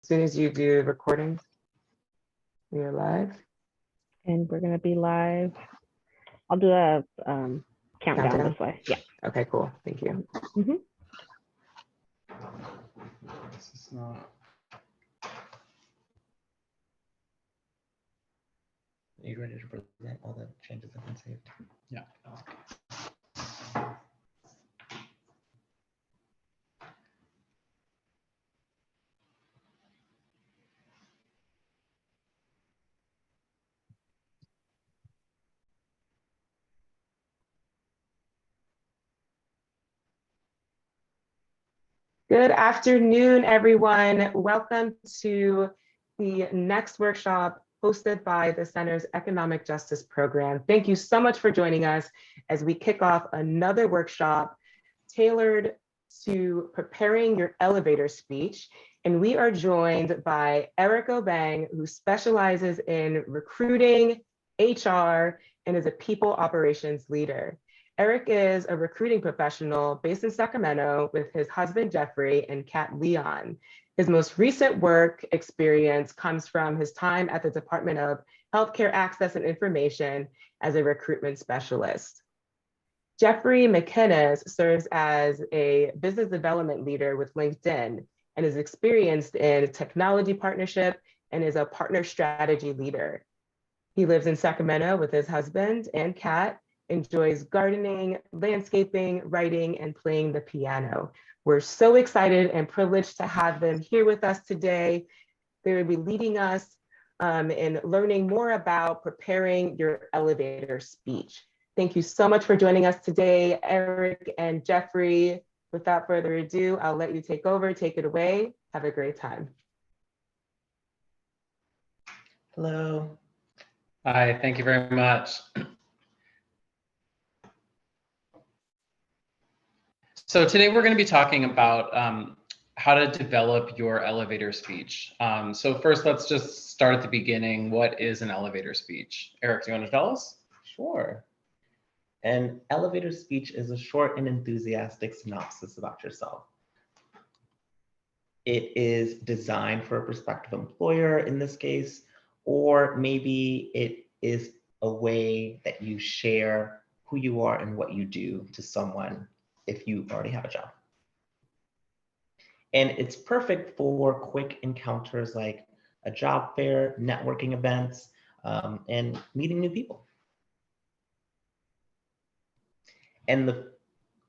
soon as you do recording, we are live. And we're gonna be live. I'll do a countdown this way. Yeah. Okay, cool. Thank you. Mm-hmm. This is not. Are you ready to present? All the changes have been saved. Yeah. Good afternoon, everyone. Welcome to the next workshop hosted by the Center's Economic Justice Program. Thank you so much for joining us as we kick off another workshop tailored to preparing your elevator speech. And we are joined by Eric Obang, who specializes in recruiting, HR, and is a people operations leader. Eric is a recruiting professional based in Sacramento with his husband, Jeffrey, and cat, Leon. His most recent work experience comes from his time at the Department of Healthcare Access and Information as a recruitment specialist. Jeffrey McInnes serves as a business development leader with LinkedIn and is experienced in technology partnership and is a partner strategy leader. He lives in Sacramento with his husband and cat, enjoys gardening, landscaping, writing, and playing the piano. We're so excited and privileged to have them here with us today. They will be leading us in learning more about preparing your elevator speech. Thank you so much for joining us today, Eric and Jeffrey. Without further ado, I'll let you take over, take it away. Have a great time. Hello. Hi, thank you very much. So today we're going to be talking about how to develop your elevator speech. So first, let's just start at the beginning. What is an elevator speech? Eric, do you want to tell us? Sure. An elevator speech is a short and enthusiastic synopsis about yourself. It is designed for a prospective employer in this case, or maybe it is a way that you share who you are and what you do to someone if you already have a job. And it's perfect for quick encounters like a job fair, networking events, and meeting new people. And the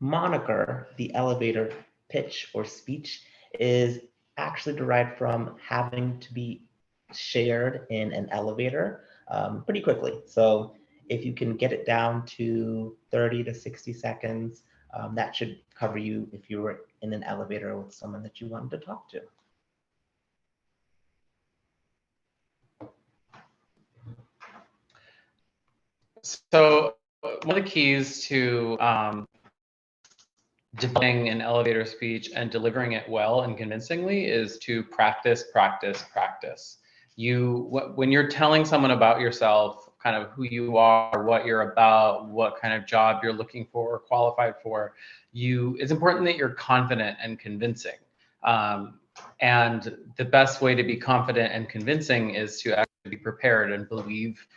moniker, the elevator pitch or speech, is actually derived from having to be shared in an elevator pretty quickly. So if you can get it down to 30 to 60 seconds, that should cover you if you were in an elevator with someone that you wanted to talk to. So one of the keys to developing an elevator speech and delivering it well and convincingly is to practice, practice, practice. When you're telling someone about yourself, kind of who you are, what you're about, what kind of job you're looking for or qualified for, it's important that you're confident and convincing. And the best way to be confident and convincing is to actually be prepared and believe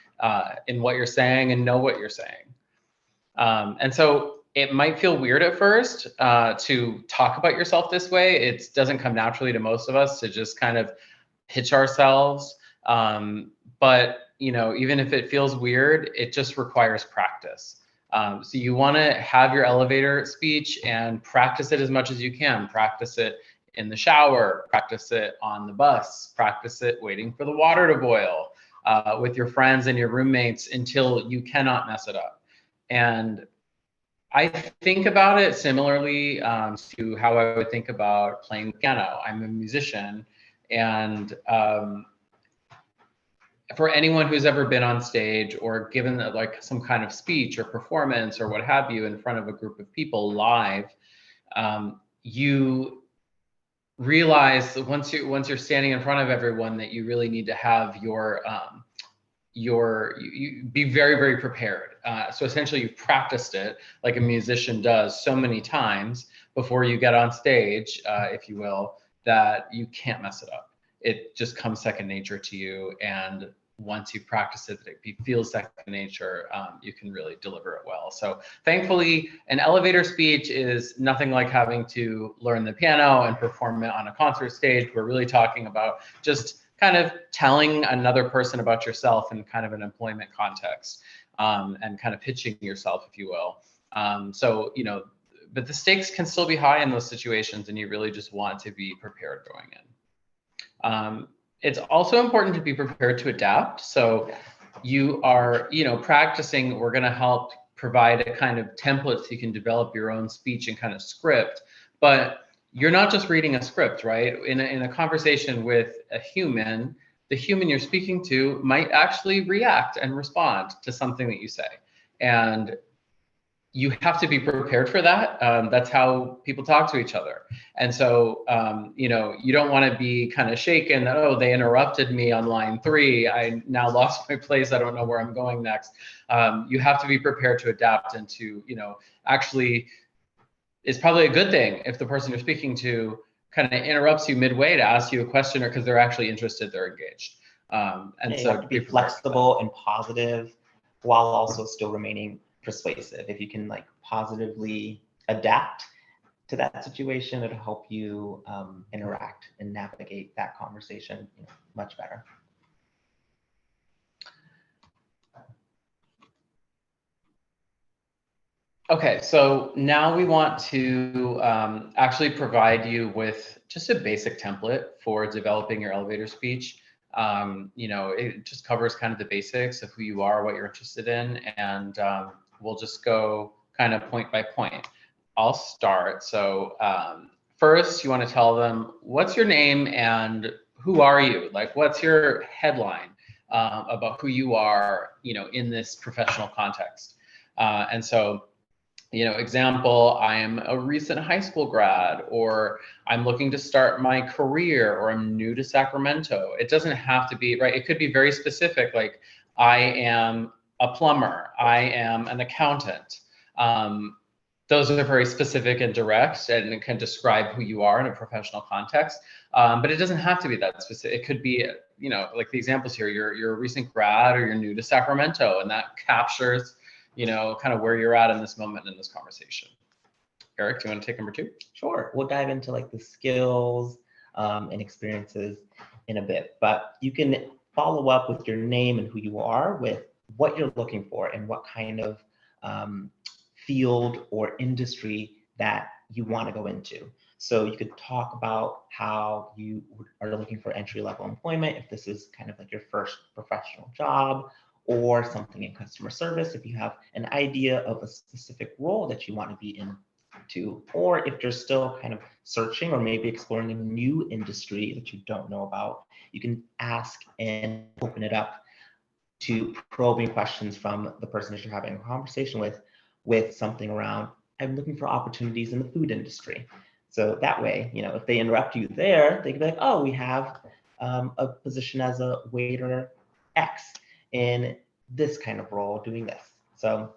in what you're saying and know what you're saying. And so it might feel weird at first to talk about yourself this way. It doesn't come naturally to most of us to just kind of pitch ourselves. But even if it feels weird, it just requires practice. So you want to have your elevator speech and practice it as much as you can. Practice it in the shower, practice it on the bus, practice it waiting for the water to boil, with your friends and your roommates until you cannot mess it up. And I think about it similarly to how I would think about playing the piano. I'm a musician, and for anyone who's ever been on stage or given like some kind of speech or performance or what have you in front of a group of people live, you realize that once you're standing in front of everyone that you really need to have you be very, very prepared. So essentially you've practiced it like a musician does so many times before you get on stage, if you will, that you can't mess it up. it just comes second nature to you. And once you practice it, it feels second nature, you can really deliver it well. So thankfully, an elevator speech is nothing like having to learn the piano and perform it on a concert stage. We're really talking about just kind of telling another person about yourself in kind of an employment context, and kind of pitching yourself, if you will. So, you know, but the stakes can still be high in those situations, and you really just want to be prepared going in. It's also important to be prepared to adapt. So you are, you know, practicing, we're going to help provide a kind of template so you can develop your own speech and kind of script, but you're not just reading a script, right? In a conversation with a human, the human you're speaking to might actually react and respond to something that you say. And you have to be prepared for that. That's how people talk to each other. And so, you know, you don't want to be kind of shaken that, oh, they interrupted me on line 3. I now lost my place. I don't know where I'm going next. You have to be prepared to adapt and to, you know, actually, it's probably a good thing if the person you're speaking to kind of interrupts you midway to ask you a question, or because they're actually interested, they're engaged. And you so have to be flexible and positive while also still remaining persuasive. If you can like positively adapt to that situation, it'll help you interact and navigate that conversation, you know, much better. Okay, so now we want to actually provide you with just a basic template for developing your elevator speech. You know, it just covers kind of the basics of who you are, what you're interested in, and we'll just go kind of point by point. I'll start. So first, you want to tell them what's your name and who are you? Like, what's your headline about who you are, you know, in this professional context. And so, you know, example, I am a recent high school grad, or I'm looking to start my career, or I'm new to Sacramento. It doesn't have to be, right? It could be very specific, like I am a plumber, I am an accountant. Those are very specific and direct, and it can describe who you are in a professional context. But it doesn't have to be that specific. It could be, you know, like the examples here, you're a recent grad, or you're new to Sacramento, and that captures, you know, kind of where you're at in this moment in this conversation. Eric, do you want to take number 2? Sure. We'll dive into like the skills and experiences in a bit, but you can follow up with your name and who you are with what you're looking for and what kind of field or industry that you want to go into. So you could talk about how you are looking for entry-level employment, if this is kind of like your first professional job, or something in customer service, if you have an idea of a specific role that you want to be into, or if you're still kind of searching or maybe exploring a new industry that you don't know about, you can ask and open it up to probing questions from the person that you're having a conversation with something around, I'm looking for opportunities in the food industry. So that way, you know, if they interrupt you there, they can be like, oh, we have a position as a waiter X in this kind of role doing this. So.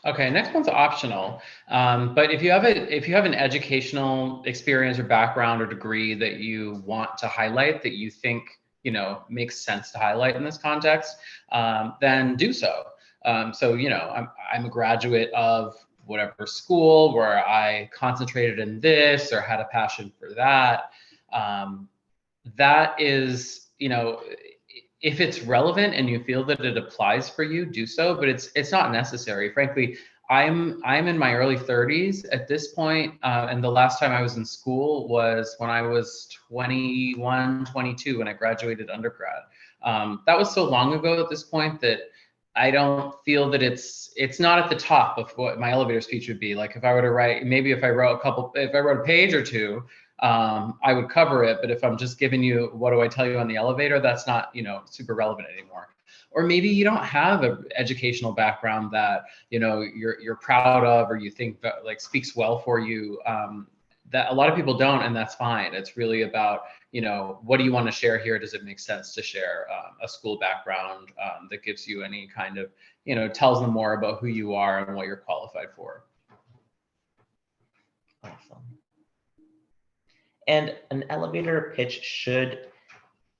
Okay, next one's optional. But if you have an educational experience or background or degree that you want to highlight, that you think, you know, makes sense to highlight in this context, then do so. So, you know, I'm a graduate of whatever school where I concentrated in this or had a passion for that. That is, you know, if it's relevant and you feel that it applies for you, do so, but it's not necessary. Frankly, I'm in my early 30s at this point, and the last time I was in school was when I was 21, 22, when I graduated undergrad. That was so long ago at this point that I don't feel that it's not at the top of what my elevator speech would be. Like if I were to write, maybe if I wrote a page or two, I would cover it. But if I'm just giving you, what do I tell you on the elevator? That's not, you know, super relevant anymore. Or maybe you don't have an educational background that, you know, you're proud of, or you think that like speaks well for you. That a lot of people don't, and that's fine. It's really about, you know, what do you want to share here? Does it make sense to share a school background that gives you any kind of, you know, tells them more about who you are and what you're qualified for? Awesome. And an elevator pitch should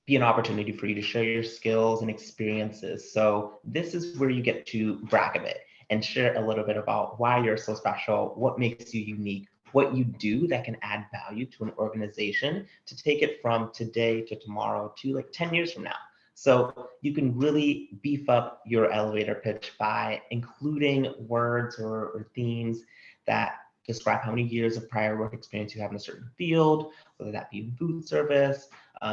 be an opportunity for you to share your skills and experiences. So this is where you get to brag a bit and share a little bit about why you're so special, what makes you unique, what you do that can add value to an organization to take it from today to tomorrow to like 10 years from now. So you can really beef up your elevator pitch by including words or themes that describe how many years of prior work experience you have in a certain field, whether that be food service,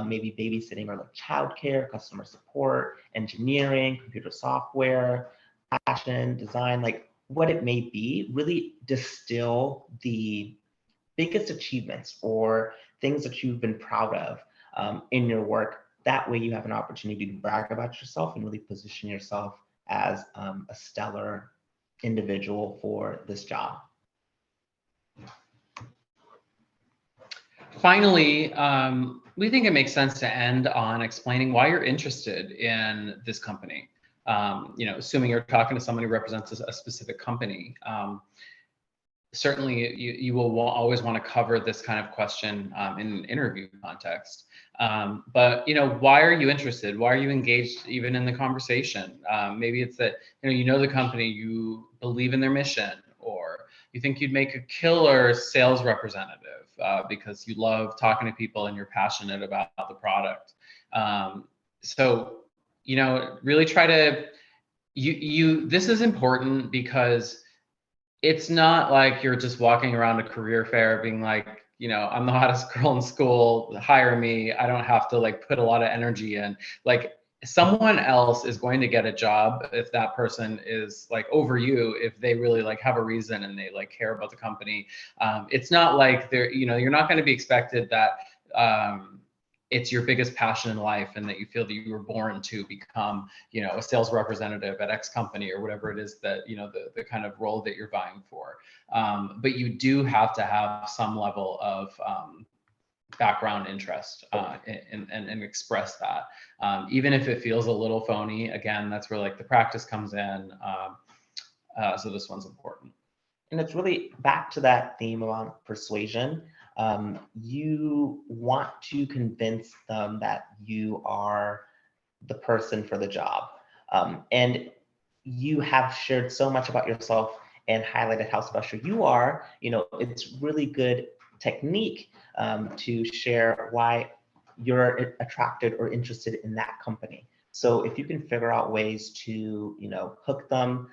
maybe babysitting or like childcare, customer support, engineering, computer software, fashion, design, like what it may be. Really distill the biggest achievements or things that you've been proud of in your work. That way you have an opportunity to brag about yourself and really position yourself as a stellar individual for this job. Finally, we think it makes sense to end on explaining why you're interested in this company. Assuming you're talking to someone who represents a specific company, certainly you will always want to cover this kind of question in an interview context. But why are you interested? Why are you engaged even in the conversation? Maybe it's that you know the company, you believe in their mission, or you think you'd make a killer sales representative because you love talking to people and you're passionate about the product. So really try to this is important because it's not like you're just walking around a career fair being like, I'm the hottest girl in school, hire me. I don't have to like put a lot of energy in. Like someone else is going to get a job if that person is like over you, if they really like have a reason and they like care about the company. It's not like you're not going to be expected that it's your biggest passion in life and that you feel that you were born to become, a sales representative at X company or whatever it is that, the kind of role that you're vying for. But you do have to have some level of background interest and express that. Even if it feels a little phony, again, that's where like the practice comes in. So this one's important. And it's really back to that theme around persuasion. You want to convince them that you are the person for the job. And you have shared so much about yourself and highlighted how special you are. It's really good technique to share why you're attracted or interested in that company. So if you can figure out ways to, hook them,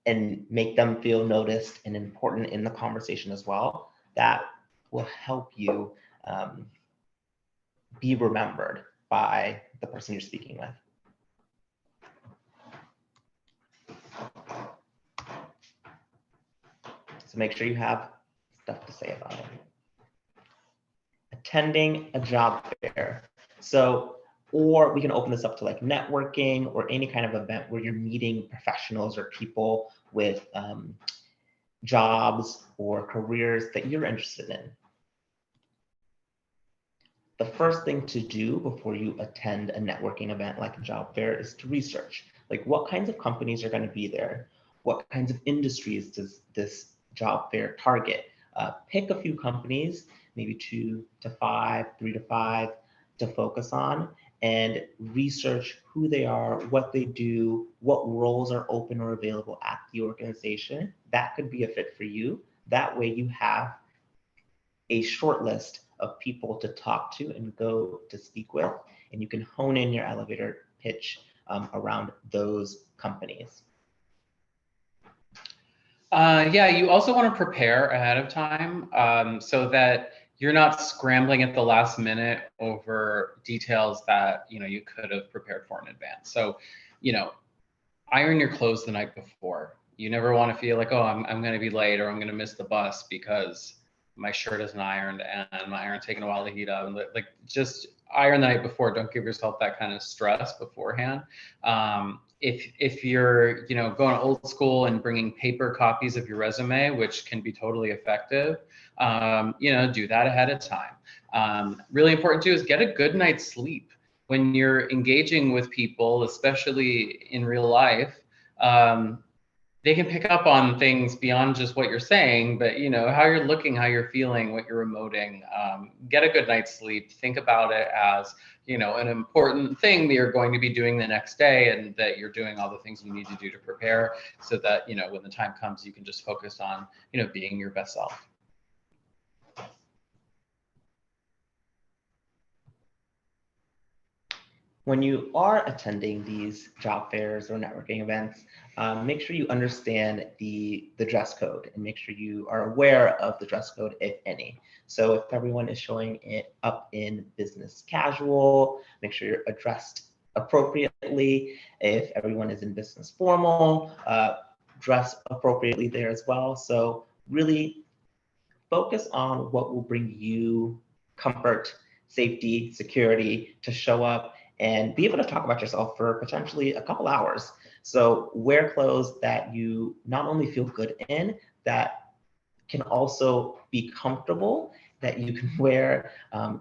and make them feel noticed and important in the conversation as well, that will help you be remembered by the person you're speaking with. So make sure you have stuff to say about it. Attending a job fair. Or we can open this up to like networking or any kind of event where you're meeting professionals or people with jobs or careers that you're interested in. The first thing to do before you attend a networking event like a job fair is to research. Like what kinds of companies are going to be there? What kinds of industries does this job fair target? Pick a few companies, maybe 2 to 5, 3 to 5 to focus on, and research who they are, what they do, what roles are open or available at the organization. That could be a fit for you. That way you have a short list of people to talk to and go to speak with, and you can hone in your elevator pitch around those companies. Yeah, you also want to prepare ahead of time so that you're not scrambling at the last minute over details that you could have prepared for in advance. So, iron your clothes the night before. You never want to feel like, oh, I'm going to be late or I'm going to miss the bus because my shirt isn't ironed and my iron's taking a while to heat up. And like, just iron the night before. Don't give yourself that kind of stress beforehand. If you're going old school and bringing paper copies of your resume, which can be totally effective, do that ahead of time. Really important too is get a good night's sleep when you're engaging with people, especially in real life. they can pick up on things beyond just what you're saying, but how you're looking, how you're feeling, what you're emoting. Get a good night's sleep. Think about it as an important thing that you're going to be doing the next day, and that you're doing all the things you need to do to prepare, so that when the time comes, you can just focus on being your best self. When you are attending these job fairs or networking events, make sure you understand the dress code, and make sure you are aware of the dress code, if any. So if everyone is showing it up in business casual, make sure you're dressed appropriately. If everyone is in business formal, dress appropriately there as well. So really focus on what will bring you comfort, safety, security to show up and be able to talk about yourself for potentially a couple hours. So wear clothes that you not only feel good in, that can also be comfortable, that you can wear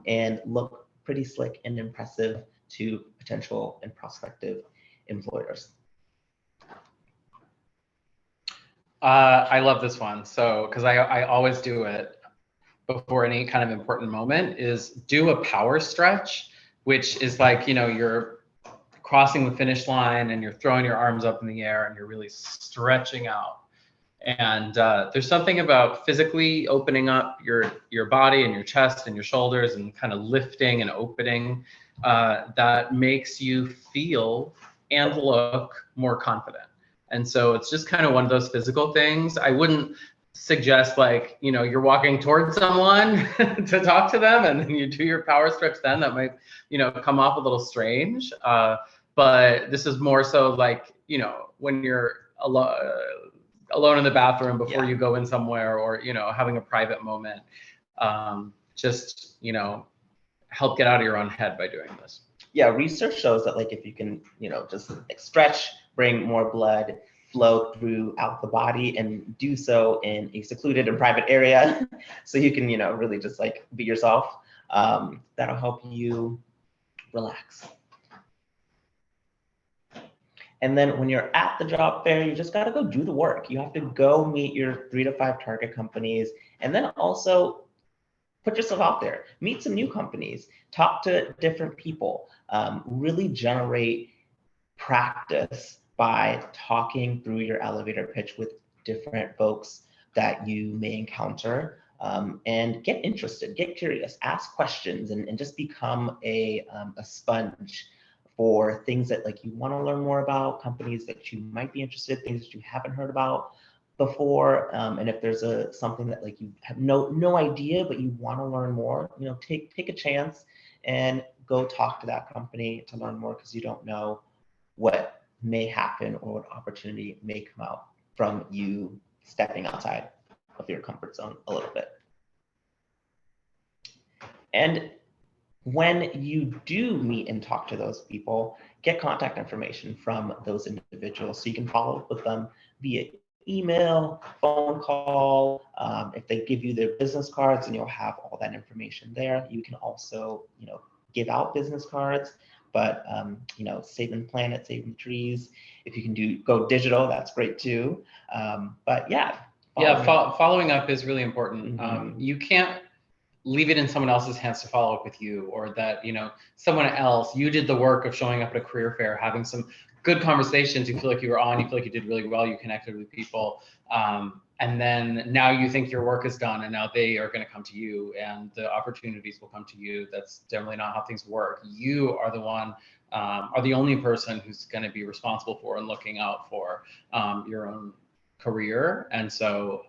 and look pretty slick and impressive to potential and prospective employers. I love this one. So, because I always do it before any kind of important moment, is do a power stretch, which is like, you're crossing the finish line and you're throwing your arms up in the air and you're really stretching out. And there's something about physically opening up your body and your chest and your shoulders and kind of lifting and opening that makes you feel and look more confident. And so it's just kind of one of those physical things. I wouldn't suggest you're walking towards someone to talk to them and then you do your power stretch then. That might come off a little strange, but this is more so when you're alone in the bathroom before you go in somewhere, or having a private moment. Just help get out of your own head by doing this. Yeah, research shows that if you can just stretch, bring more blood flow throughout the body, and do so in a secluded and private area so you can really just be yourself, that'll help you relax. And then when you're at the job fair, you just got to go do the work. You have to go meet your 3 to 5 target companies, and then also put yourself out there, meet some new companies, talk to different people, really generate practice by talking through your elevator pitch with different folks that you may encounter, and get interested, get curious, ask questions, and just become a sponge for things that you want to learn more about, companies that you might be interested in, things that you haven't heard about before, and if there's something that you have no idea but you want to learn more, take a chance and go talk to that company to learn more, because you don't know what may happen or what opportunity may come out from you stepping outside of your comfort zone a little bit. And when you do meet and talk to those people, get contact information from those individuals so you can follow up with them via email, phone call. If they give you their business cards, and you'll have all that information there. You can also, give out business cards, but saving planet, saving trees. If you can go digital, that's great too. But yeah. Following up is really important. Mm-hmm. You can't leave it in someone else's hands to follow up with you, or that someone else, you did the work of showing up at a career fair, having some good conversations, you feel like you were on, you feel like you did really well, you connected with people, and then now you think your work is done, and now they are going to come to you and the opportunities will come to you. That's generally not how things work. You are the only person who's going to be responsible for and looking out for your own career. And so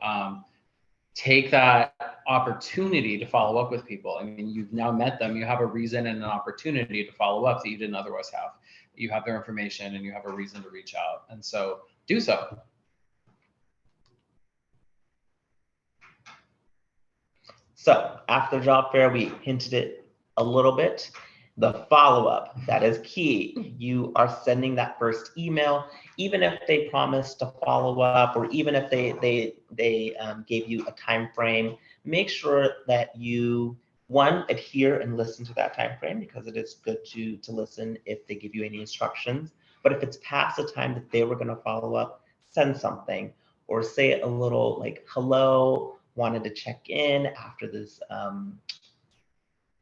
take that opportunity to follow up with people. I mean, you've now met them, you have a reason and an opportunity to follow up that you didn't otherwise have. You have their information and you have a reason to reach out. And so do so. So after the job fair, we hinted it a little bit. The follow-up, that is key. You are sending that first email, even if they promise to follow up, or even if they gave you a time frame. Make sure that you, one, adhere and listen to that time frame, because it is good to listen if they give you any instructions. But if it's past the time that they were going to follow up, send something or say a little like, hello, wanted to check in after this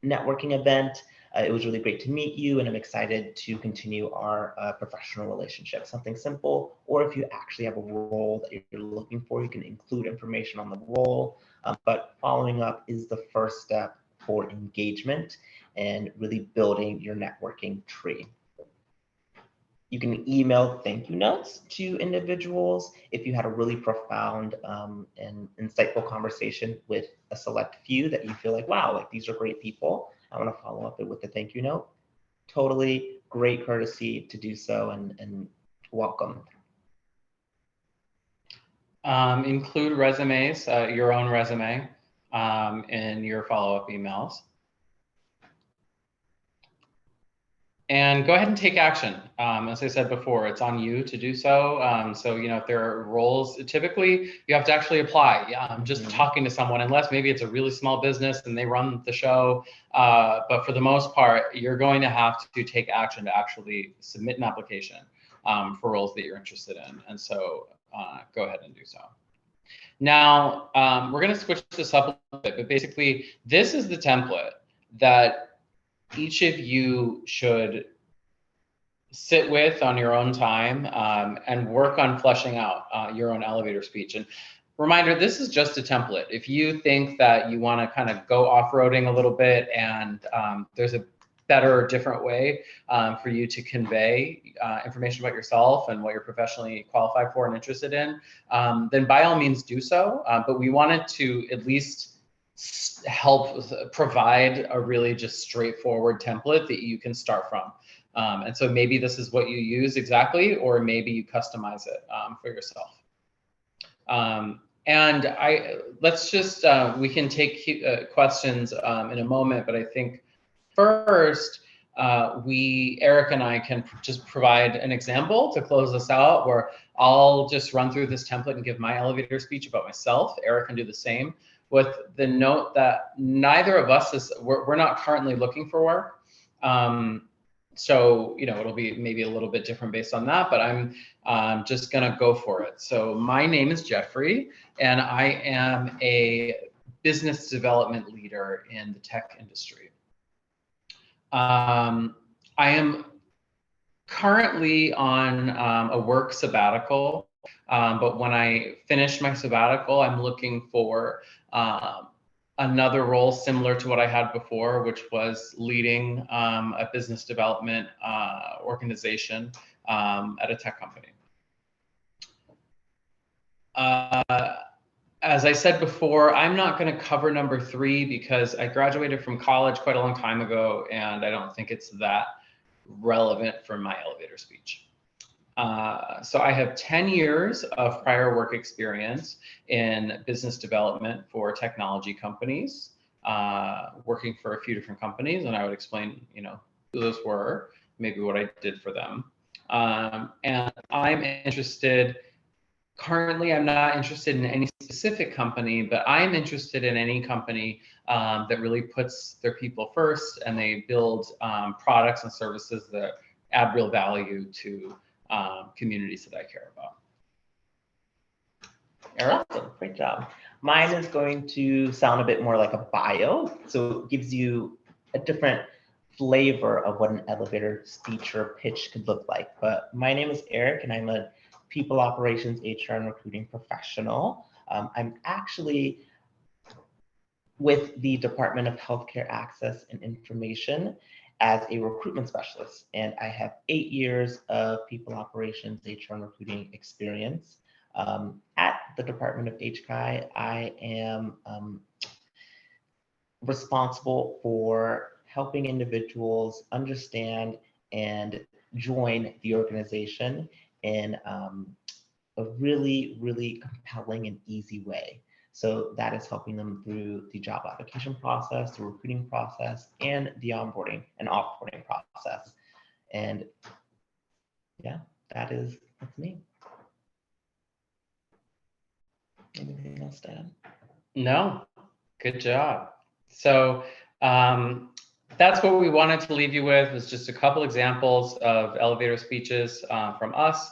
networking event. It was really great to meet you, and I'm excited to continue our professional relationship. Something simple, or if you actually have a role that you're looking for, you can include information on the role. But following up is the first step for engagement and really building your networking tree. You can email thank you notes to individuals if you had a really profound and insightful conversation with a select few that you feel like, wow, like these are great people. I want to follow up with a thank you note. Totally great courtesy to do so, and welcome. Include resumes, your own resume, in your follow-up emails. And go ahead and take action. As I said before, it's on you to do so. So, you know, if there are roles, typically you have to actually apply. Just talking to someone, unless maybe it's a really small business and they run the show. But for the most part, you're going to have to take action to actually submit an application for roles that you're interested in. And so go ahead and do so. Now, we're going to switch this up a little bit, but basically this is the template that each of you should sit with on your own time and work on fleshing out your own elevator speech. And reminder, this is just a template. If you think that you want to kind of go off-roading a little bit and there's a better or different way for you to convey information about yourself and what you're professionally qualified for and interested in, then by all means do so. But we wanted to at least help provide a really just straightforward template that you can start from. And so maybe this is what you use exactly, or maybe you customize it for yourself. And let's just, we can take questions in a moment, but I think first, Eric and I can just provide an example to close this out, where I'll just run through this template and give my elevator speech about myself. Eric can do the same, with the note that neither of us we're not currently looking for work. So, you know, it'll be maybe a little bit different based on that, but I'm just gonna go for it. So my name is Jeffrey, and I am a business development leader in the tech industry. I am currently on a work sabbatical, but when I finish my sabbatical, I'm looking for another role similar to what I had before, which was leading a business development organization at a tech company. As I said before, I'm not going to cover number 3 because I graduated from college quite a long time ago, and I don't think it's that relevant for my elevator speech. So I have 10 years of prior work experience in business development for technology companies, working for a few different companies, and I would explain, you know, who those were, maybe what I did for them. And I'm interested, currently I'm not interested in any specific company, but I'm interested in any company that really puts their people first, and they build products and services that add real value to communities that I care about. Eric? Awesome, great job. Mine is going to sound a bit more like a bio, so it gives you a different flavor of what an elevator speech or pitch could look like. But my name is Eric, and I'm a people operations, HR, and recruiting professional. I'm actually with the Department of Healthcare Access and Information as a recruitment specialist, and I have 8 years of people operations, HR, and recruiting experience. At the Department of HCI, I am responsible for helping individuals understand and join the organization in a really, really compelling and easy way. So that is helping them through the job application process, the recruiting process, and the onboarding and offboarding process. And yeah, that's me. Anything else to add? No, good job. So that's what we wanted to leave you with, was just a couple examples of elevator speeches from us.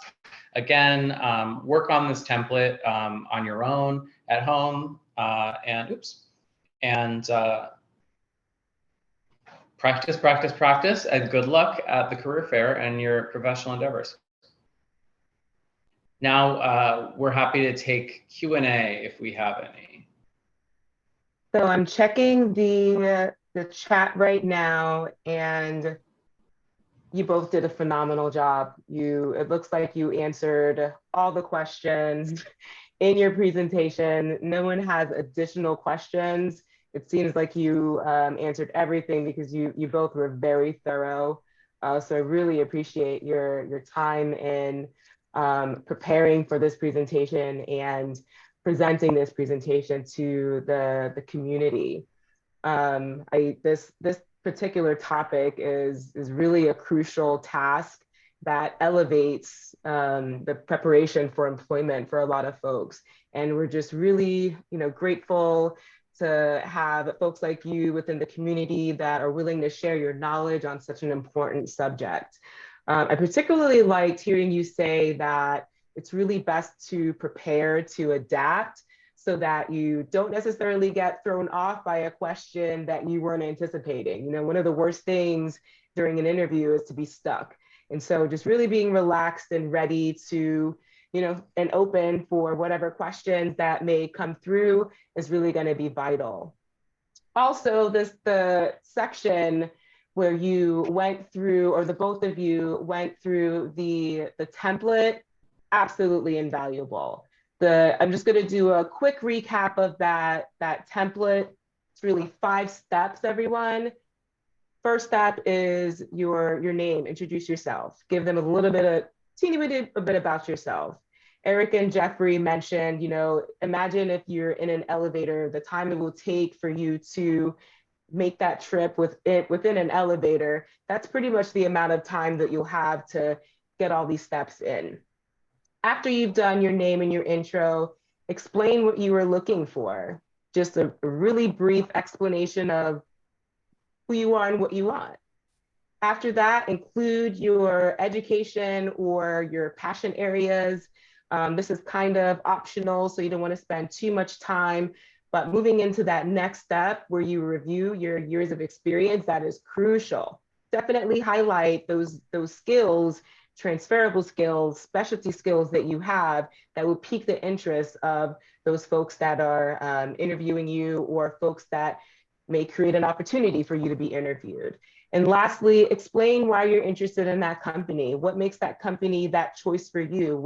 again, work on this template on your own at home, and practice, practice, practice, and good luck at the career fair and your professional endeavors. Now, we're happy to take Q&A if we have any. So I'm checking the chat right now, and you both did a phenomenal job. It looks like you answered all the questions in your presentation. No one has additional questions. It seems like you answered everything because you both were very thorough. So I really appreciate your time in preparing for this presentation and presenting this presentation to the community. This particular topic is really a crucial task that elevates the preparation for employment for a lot of folks. And we're just really, grateful to have folks like you within the community that are willing to share your knowledge on such an important subject. I particularly liked hearing you say that it's really best to prepare to adapt so that you don't necessarily get thrown off by a question that you weren't anticipating. One of the worst things during an interview is to be stuck. And so just really being relaxed and ready to, and open for whatever questions that may come through is really going to be vital. Also, the section where you went through, or the both of you went through the template, absolutely invaluable. I'm just going to do a quick recap of that template. It's really 5 steps, everyone. First step is your name. Introduce yourself. Give them a teeny bit about yourself. Eric and Jeffrey mentioned, imagine if you're in an elevator, the time it will take for you to make that trip within an elevator. That's pretty much the amount of time that you'll have to get all these steps in. After you've done your name and your intro, explain what you were looking for. Just a really brief explanation of who you are and what you want. After that, include your education or your passion areas. This is kind of optional, so you don't want to spend too much time, but moving into that next step where you review your years of experience, that is crucial. Definitely highlight those skills, transferable skills, specialty skills that you have that will pique the interest of those folks that are interviewing you, or folks that may create an opportunity for you to be interviewed. And lastly, explain why you're interested in that company. What makes that company that choice for you?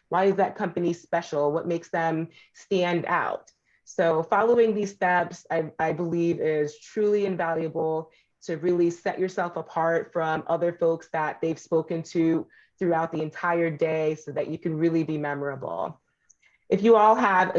Why is that company special? What makes them stand out? So following these steps, I believe is truly invaluable to really set yourself apart from other folks that they've spoken to throughout the entire day so that you can really be memorable. If you all have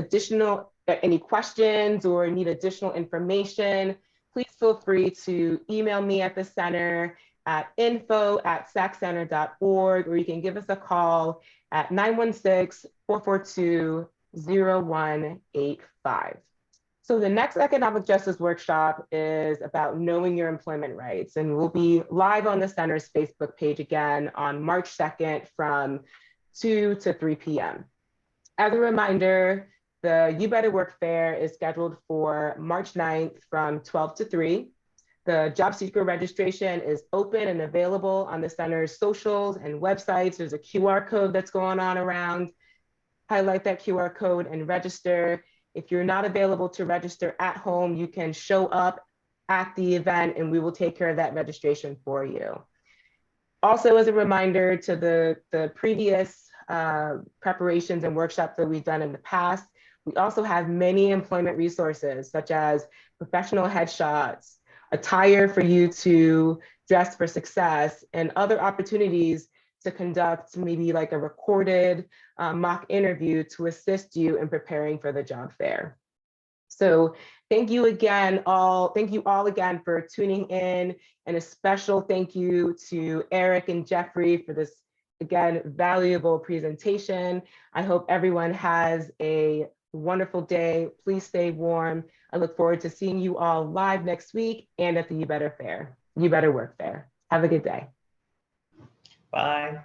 any questions or need additional information, please feel free to email me at the center at info@saccenter.org, or you can give us a call at 916-442-0185. So the next economic justice workshop is about knowing your employment rights, and we'll be live on the center's Facebook page again on March 2nd from 2 to 3 p.m. As a reminder, the You Better Work Fair is scheduled for March 9th from 12 to 3. The job seeker registration is open and available on the center's socials and websites. There's a QR code that's going on around. Highlight that QR code and register. If you're not available to register at home, you can show up at the event and we will take care of that registration for you. Also, as a reminder to the previous preparations and workshops that we've done in the past, we also have many employment resources such as professional headshots, attire for you to dress for success, and other opportunities to conduct maybe like a recorded mock interview to assist you in preparing for the job fair. So thank you all again for tuning in, and a special thank you to Eric and Jeffrey for this, again, valuable presentation. I hope everyone has a wonderful day. Please stay warm. I look forward to seeing you all live next week and at the You Better Work Fair. Have a good day. Bye.